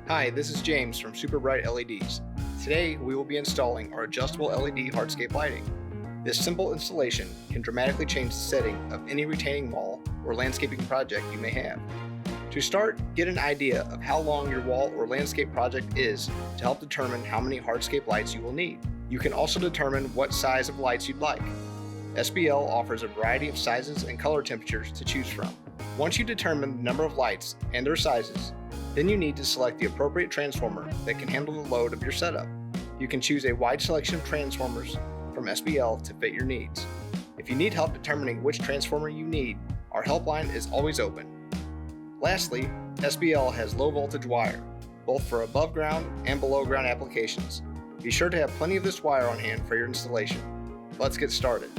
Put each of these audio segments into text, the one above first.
Hi, this is James from Super Bright LEDs. Today we will be installing our adjustable LED hardscape lighting. This simple installation can dramatically change the setting of any retaining wall or landscaping project you may have. To start, get an idea of how long your wall or landscape project is to help determine how many hardscape lights you will need. You can also determine what size of lights you'd like. SBL offers a variety of sizes and color temperatures to choose from. Once you determine the number of lights and their sizes, then you need to select the appropriate transformer that can handle the load of your setup. You can choose a wide selection of transformers from SBL to fit your needs. If you need help determining which transformer you need, our helpline is always open. Lastly, SBL has low voltage wire, both for above ground and below ground applications. Be sure to have plenty of this wire on hand for your installation. Let's get started.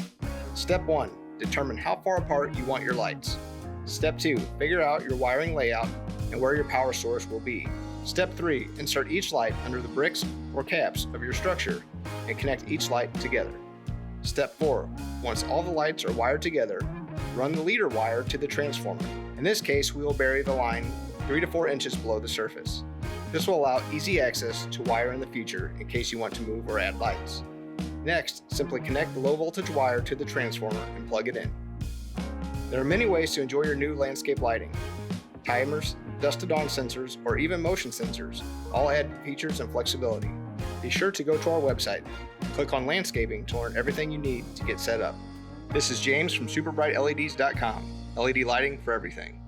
Step 1. Determine how far apart you want your lights. Step 2. Figure out your wiring layout and where your power source will be. Step 3. Insert each light under the bricks or caps of your structure and connect each light together. Step 4. Once all the lights are wired together, run the leader wire to the transformer. In this case, we will bury the line 3 to 4 inches below the surface. This will allow easy access to wire in the future in case you want to move or add lights. Next, simply connect the low voltage wire to the transformer and plug it in. There are many ways to enjoy your new landscape lighting. Timers, dust-to-dawn sensors, or even motion sensors all add features and flexibility. Be sure to go to our website and click on landscaping to learn everything you need to get set up. This is James from SuperBrightLEDs.com. LED lighting for everything.